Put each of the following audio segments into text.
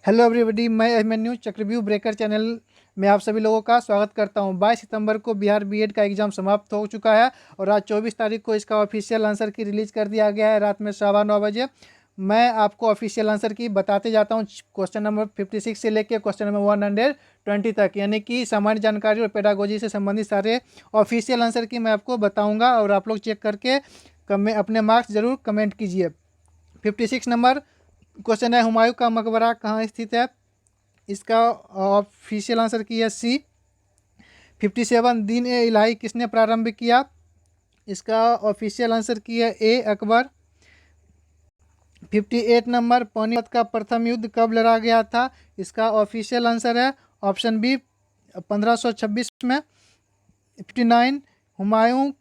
Hello everybody, मैं अभिमन्यु चक्रव्यूह breaker channel में आप सभी लोगों का स्वागत करता हूं। 22 सितंबर को बिहार बीएड का एग्ज़ाम समाप्त हो चुका है और आज 24 तारीख को इसका ऑफिशियल आंसर की रिलीज़ कर दिया गया है रात में 9:15 बजे। मैं आपको ऑफिशियल आंसर की बताते जाता हूं, क्वेश्चन नंबर 56 से लेकर क्वेश्चन नंबर 120 तक, यानी कि सामान्य जानकारी और पेडागोजी से संबंधित सारे ऑफिशियल आंसर की मैं आपको बताऊँगा और आप लोग चेक करके अपने मार्क्स ज़रूर कमेंट कीजिए। 56 नंबर क्वेश्चन है, हुमायूं का मकबरा कहाँ स्थित है? इसका ऑफिशियल आंसर किया सी। 57 दीन ए इलाही किसने प्रारंभ किया? इसका ऑफिशियल आंसर किया ए अकबर। 58 नंबर पानीपत का प्रथम युद्ध कब लड़ा गया था? इसका ऑफिशियल आंसर है ऑप्शन बी 1526 में। 59 हुमायूं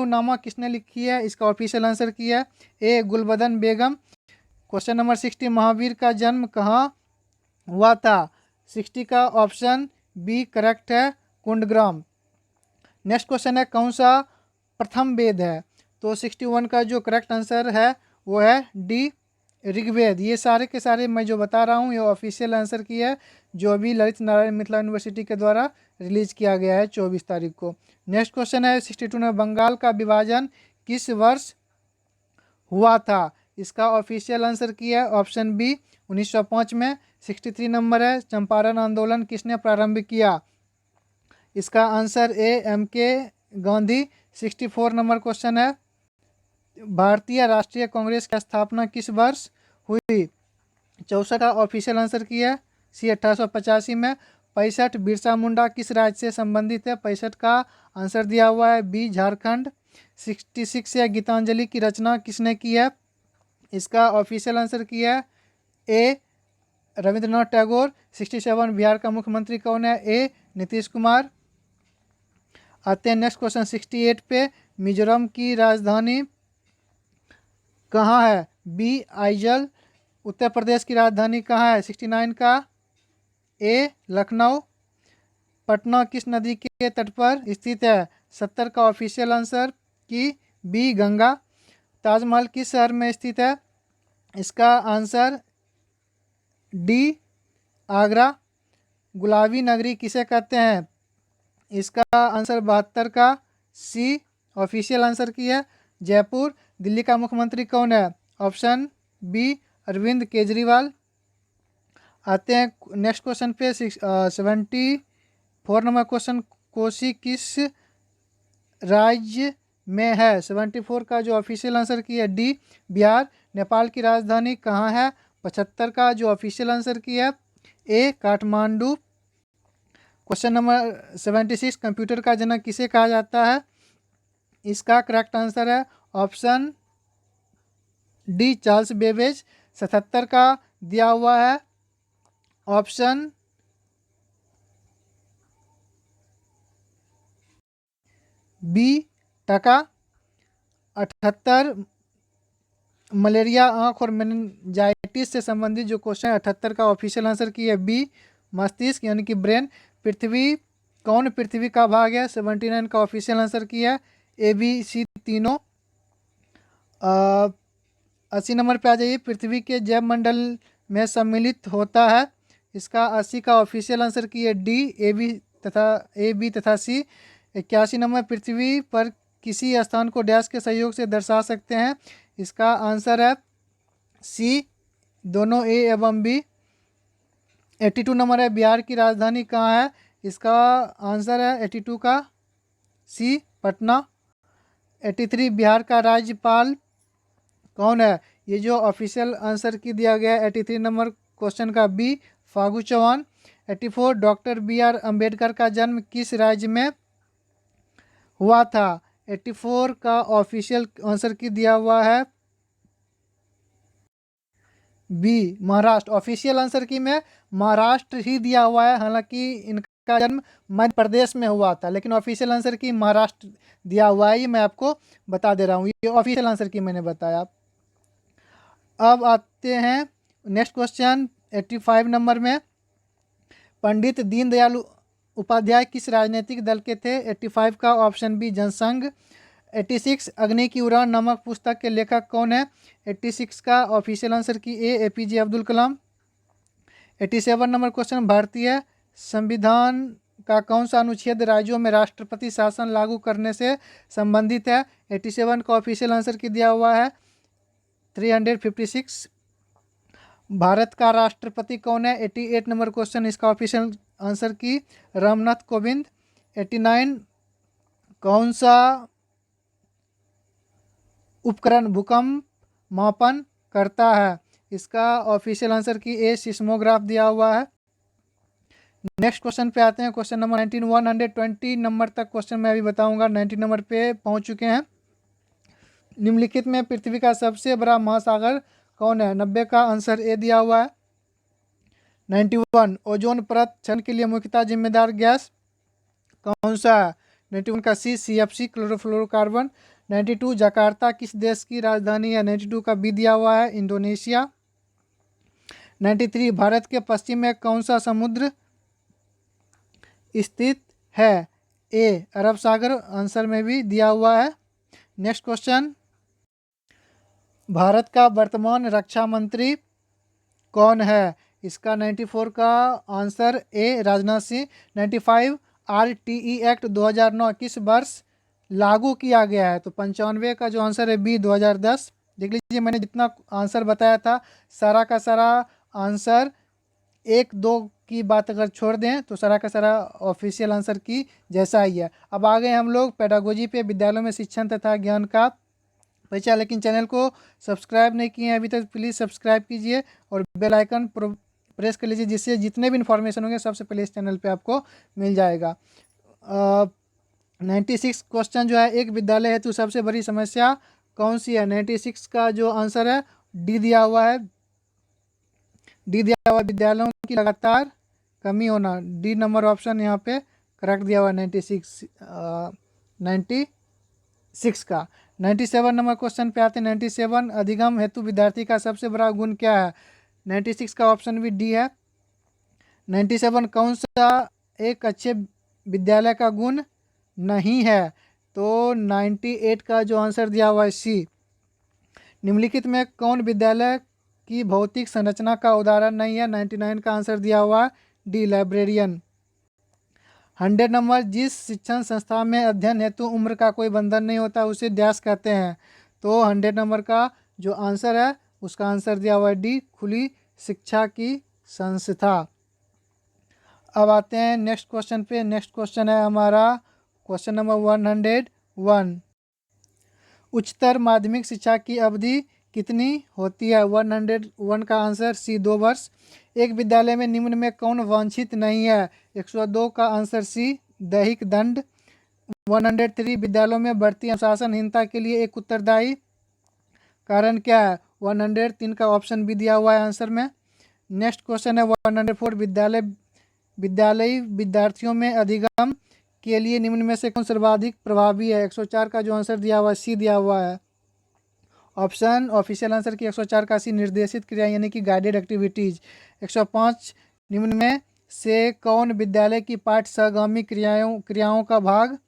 नामा किसने लिखी है? इसका ऑफिशियल आंसर किया ए गुलबदन बेगम। क्वेश्चन नंबर 60 महावीर का जन्म कहाँ हुआ था? 60 का ऑप्शन बी करेक्ट है, कुंडग्राम। नेक्स्ट क्वेश्चन है, कौन सा प्रथम वेद है? तो 61 का जो करेक्ट आंसर है वो है डी ऋग्वेद। ये सारे के सारे मैं जो बता रहा हूँ ये ऑफिशियल आंसर की है, जो अभी ललित नारायण मिथिला यूनिवर्सिटी के द्वारा रिलीज किया गया है 24 तारीख को। नेक्स्ट क्वेश्चन है, 62 में बंगाल का विभाजन किस वर्ष हुआ था? इसका ऑफिशियल आंसर किया है ऑप्शन बी 1905 में। 63 नंबर है, चंपारण आंदोलन किसने प्रारंभ किया? इसका आंसर ए एम के गांधी। 64 नंबर क्वेश्चन है, भारतीय राष्ट्रीय कांग्रेस की स्थापना किस वर्ष हुई? 64 का ऑफिशियल आंसर किया है सी 1885 में। 65 बिरसा मुंडा किस राज्य से संबंधित है? 65 का आंसर दिया हुआ है बी झारखंड। 66 है, गीतांजलि की रचना किसने की है? इसका ऑफिशियल आंसर किया है ए रविंद्रनाथ टैगोर। 67 बिहार का मुख्यमंत्री कौन है? ए नीतीश कुमार। आते हैं नेक्स्ट क्वेश्चन 68 पे, मिजोरम की राजधानी कहाँ है? बी आइजल। उत्तर प्रदेश की राजधानी कहाँ है? 69 का ए लखनऊ। पटना किस नदी के तट पर स्थित है? 70 का ऑफिशियल आंसर की बी गंगा। ताजमहल किस शहर में स्थित है? इसका आंसर डी आगरा। गुलाबी नगरी किसे कहते हैं? इसका आंसर 72 का सी ऑफिशियल आंसर की है जयपुर। दिल्ली का मुख्यमंत्री कौन है? Option B Arvind Kejriwal. आते हैं नेक्स्ट क्वेश्चन पे 74 नंबर क्वेश्चन, कोसी किस राज्य में है? 74 का जो ऑफिशियल आंसर की है डी बिहार। नेपाल की राजधानी कहाँ है? 75 का जो ऑफिशियल आंसर की है ए काठमांडू। क्वेश्चन नंबर 76, कंप्यूटर का जनक किसे कहा जाता है? इसका करेक्ट आंसर है ऑप्शन डी चार्ल्स बेबेज। 77 का दिया हुआ है ऑप्शन बी टका। 78 मलेरिया, आँख और मेनिंजाइटिस से संबंधित जो क्वेश्चन है 78 का ऑफिशियल आंसर की है बी मस्तिष्क यानी कि ब्रेन। पृथ्वी कौन पृथ्वी का भाग है? 79 का ऑफिशियल आंसर की है ए बी सी तीनों। 80 नंबर पे आ जाइए, पृथ्वी के जैव मंडल में सम्मिलित होता है। इसका 80 का ऑफिशियल आंसर की है डी ए बी तथा सी। 81 नंबर, पृथ्वी पर किसी स्थान को डैश के सहयोग से दर्शा सकते हैं। इसका आंसर है सी दोनों ए एवं बी। 82 नंबर है, बिहार की राजधानी कहाँ है? इसका आंसर है 82 का सी पटना। 83 बिहार का राज्यपाल कौन है? ये जो ऑफिशियल आंसर की दिया गया है 83 नंबर क्वेश्चन का B Phagu Chauhan. 84 doctor B R Ambedkar का जन्म किस राज्य में हुआ था? 84 का ऑफिशियल आंसर की दिया हुआ है बी महाराष्ट्र। ऑफिशियल आंसर की में महाराष्ट्र ही दिया हुआ है, हालांकि इनका जन्म मध्य प्रदेश में हुआ था, लेकिन ऑफिशियल आंसर की महाराष्ट्र दिया हुआ है। ये मैं आपको बता दे रहा हूँ, ये ऑफिशियल आंसर की मैंने बताया। अब आते हैं नेक्स्ट क्वेश्चन 85 नंबर में, पंडित दीनदयाल उपाध्याय किस राजनीतिक दल के थे? 85 का ऑप्शन बी जनसंघ। 86 अग्नि की उड़ान नामक पुस्तक के लेखक कौन है? 86 का ऑफिशियल आंसर की A P J Abdul Kalam. 87 number question, भारतीय संविधान का कौन सा अनुच्छेद राज्यों में राष्ट्रपति शासन लागू करने से संबंधित है? 87 का ऑफिशियल आंसर की दिया हुआ है 356। भारत का राष्ट्रपति कौन है? 88 नंबर क्वेश्चन, इसका ऑफिशियल आंसर की रामनाथ कोविंद। 89, कौन सा उपकरण भूकंप मापन करता है? इसका ऑफिशियल आंसर की ए सिस्मोग्राफ दिया हुआ है। नेक्स्ट क्वेश्चन पे आते हैं, क्वेश्चन नंबर 19। 120 नंबर तक क्वेश्चन मैं अभी बताऊंगा, 90 नंबर पे पहुंच चुके हैं। निम्नलिखित में पृथ्वी का सबसे बड़ा महासागर कौन है? 90 का आंसर ए दिया हुआ है। 91, ओजोन परत क्षरण के लिए मुख्यतः जिम्मेदार गैस कौन सा है? 91 का सी, CFC क्लोरोफ्लोरोकार्बन। 92, जकार्ता किस देश की राजधानी है? 92 का बी दिया हुआ है, इंडोनेशिया। 93, भारत के पश्चिम में कौन सा समुद्र स्थित है? ए, अरब सागर, आंसर में भी दिया हुआ है। नेक्स्ट क्वेश्चन, भारत का वर्तमान रक्षा मंत्री कौन है? इसका 94 का answer A, Rajnath Singh. 95, RTE act 2009 किस वर्ष लागू किया गया है? तो 95 का जो आंसर है बी, 2010। देख लीजिए, मैंने जितना आंसर बताया था सारा का सारा आंसर 1-2 की बात अगर छोड़ दें तो सारा का सारा ऑफिशियल आंसर की जैसा ही है। अब आ गए हम लोग पेडागोजी पे, विद्यालयों में शिक्षण तथा ज्ञान का परिचय। लेकिन चैनल को सब्सक्राइब नहीं किए हैं अभी तक, प्लीज़ सब्सक्राइब कीजिए और बेल आइकन प्रेस कर लीजिए, जिससे जितने भी इन्फॉर्मेशन होंगे सबसे पहले इस चैनल पे आपको मिल जाएगा। 96 क्वेश्चन जो है, एक विद्यालय हेतु सबसे बड़ी समस्या कौन सी है? 96 का जो आंसर है डी दिया हुआ है। डी दिया हुआ, विद्यालयों की लगातार कमी होना। डी नंबर ऑप्शन यहाँ पे करेक्ट दिया हुआ है 96 का। 97 नंबर क्वेश्चन पे आते हैं। 97, अधिगम हेतु विद्यार्थी का सबसे बड़ा गुण क्या है? 96 का ऑप्शन भी डी है। 97, कौन सा एक अच्छे विद्यालय का गुण नहीं है? तो 98 का जो आंसर दिया हुआ है सी। निम्नलिखित में कौन विद्यालय की भौतिक संरचना का उदाहरण नहीं है? 99 का आंसर दिया हुआ है डी, लाइब्रेरियन। 100 नंबर, जिस शिक्षण संस्था में अध्ययन हेतु उम्र का कोई बंधन नहीं होता उसे डैश कहते हैं? तो 100 नंबर का जो आंसर है उसका आंसर दिया हुआ है डी, खुली शिक्षा की संस्था। अब आते हैं नेक्स्ट क्वेश्चन पे। नेक्स्ट क्वेश्चन है हमारा क्वेश्चन नंबर 101। उच्चतर माध्यमिक शिक्षा की अवधि कितनी होती है? 101 का आंसर सी, 2 वर्ष। एक विद्यालय में निम्न में कौन वांछित नहीं है? 102 का आंसर सी, दैहिक दंड। 103, विद्यालयों में बढ़ती अनुशासनहीनता के लिए एक उत्तरदायी कारण क्या है? 103 का ऑप्शन भी दिया हुआ है आंसर में। नेक्स्ट क्वेश्चन है 104, विद्यालयी विद्यार्थियों में अधिगम के लिए निम्न में से कौन सर्वाधिक प्रभावी है? 104 का जो आंसर दिया हुआ है सी दिया हुआ है ऑप्शन। ऑफिशियल आंसर की 104 का सी, निर्देशित क्रिया यानी कि गाइडेड एक्टिविटीज़। 105, निम्न में से कौन विद्यालय की पाठ्य सहगामी क्रियाओं का भाग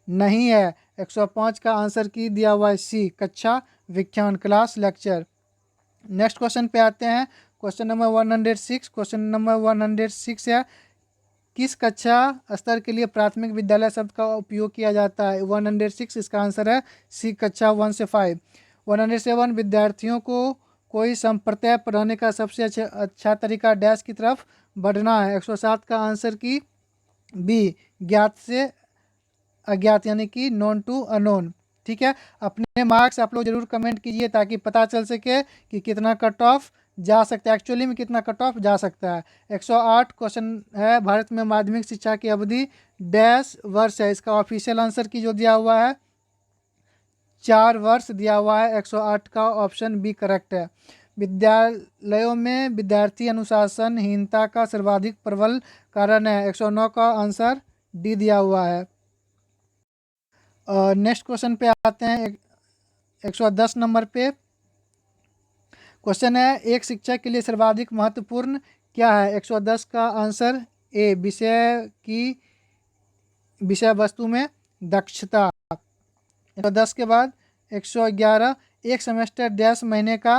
नहीं है? 105 का आंसर की दिया हुआ है सी, कक्षा व्याख्यान, क्लास लेक्चर। नेक्स्ट क्वेश्चन पे आते हैं, क्वेश्चन नंबर 106। क्वेश्चन नंबर 106 है, किस कक्षा स्तर के लिए प्राथमिक विद्यालय शब्द का उपयोग किया जाता है? 106, इसका आंसर है सी, कक्षा 1 से 5। 107, विद्यार्थियों को कोई संप्रदाय पढ़ाने का सबसे अच्छा तरीका डैश की तरफ बढ़ना है? 107 का आंसर की बी, ज्ञात से अज्ञात यानी कि नॉन टू अनोन। ठीक है, अपने मार्क्स आप लोग जरूर कमेंट कीजिए ताकि पता चल सके कि कितना कट ऑफ जा सकता है, एक्चुअली में कितना कट ऑफ जा सकता है। 108 क्वेश्चन है, भारत में माध्यमिक शिक्षा की अवधि डैश वर्ष है? इसका ऑफिशियल आंसर की जो दिया हुआ है 4 वर्ष दिया हुआ है। 108 का ऑप्शन बी करेक्ट है। विद्यालयों में विद्यार्थी अनुशासनहीनता का सर्वाधिक प्रबल कारण है? 109 का आंसर डी दिया हुआ है। नेक्स्ट क्वेश्चन पे आते हैं 110 नंबर पे। क्वेश्चन है, एक शिक्षक के लिए सर्वाधिक महत्वपूर्ण क्या है? 110 का आंसर ए, विषय वस्तु में दक्षता। 110 के बाद 111, एक सेमेस्टर डैश महीने का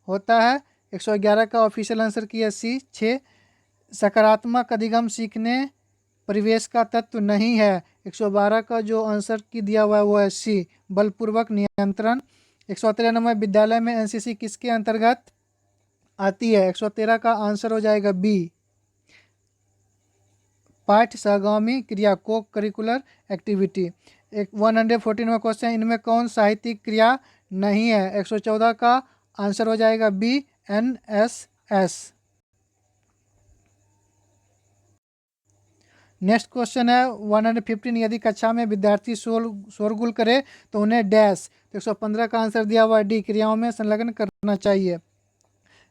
होता है? 111 का ऑफिशियल आंसर किया सी 6। सकारात्मक अधिगम सीखने परिवेश का तत्व नहीं है। 112 का जो आंसर की दिया हुआ है वो है सी बलपूर्वक नियंत्रण। 113 नंबर विद्यालय में एनसीसी किसके अंतर्गत आती है। 113 का आंसर हो जाएगा बी पाठ्य सहगामी क्रिया को करिकुलर एक्टिविटी। 114वां क्वेश्चन, इनमें कौन साहित्यिक क्रिया नहीं है। 114 का आंसर हो जाएगा बी एनएसएस। नेक्स्ट क्वेश्चन है 115, यदि कक्षा में विद्यार्थी शोरगुल करे तो उन्हें डैश। तो 115 का आंसर दिया हुआ है डी क्रियाओं में संलग्न करना चाहिए।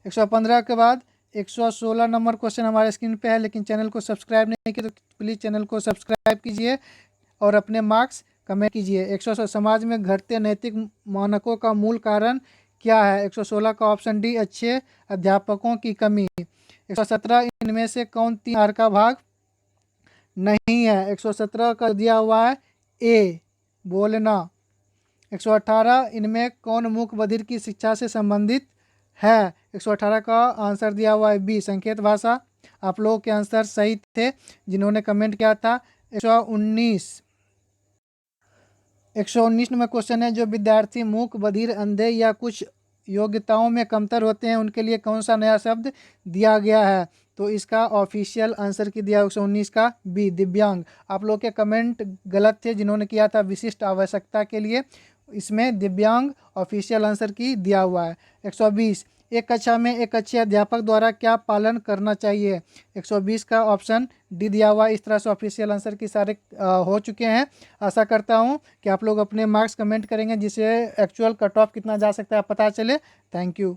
115 के बाद 116 नंबर क्वेश्चन हमारे स्क्रीन पे है, लेकिन चैनल को सब्सक्राइब नहीं किया तो प्लीज़ चैनल को सब्सक्राइब कीजिए और अपने मार्क्स कमेंट कीजिए। 116 समाज में घटते नैतिक मानकों का मूल कारण क्या है। 116 का ऑप्शन डी अच्छे अध्यापकों की कमी। 117 इनमें से कौन 3 आहार का भाग नहीं है। 117 का दिया हुआ है ए बोलना। 118 इनमें कौन मूक बधिर की शिक्षा से संबंधित है। 118 का आंसर दिया हुआ है बी संकेत भाषा। आप लोगों के आंसर सही थे जिन्होंने कमेंट किया था। 119 नंबर क्वेश्चन है, जो विद्यार्थी मूक बधिर अंधे या कुछ योग्यताओं में कमतर होते हैं उनके लिए कौन सा नया शब्द दिया गया है। तो इसका ऑफिशियल आंसर की दिया 119 का बी दिव्यांग। आप लोग के कमेंट गलत थे जिन्होंने किया था विशिष्ट आवश्यकता के लिए, इसमें दिव्यांग ऑफिशियल आंसर की दिया हुआ है। 120 एक कक्षा में एक अच्छे अध्यापक द्वारा क्या पालन करना चाहिए। 120 का ऑप्शन डी दिया हुआ है। इस तरह से ऑफिशियल आंसर की सारे हो चुके हैं। आशा करता हूं कि आप लोग अपने मार्क्स कमेंट करेंगे जिससे एक्चुअल कट ऑफ कितना जा सकता है पता चले। Thank you.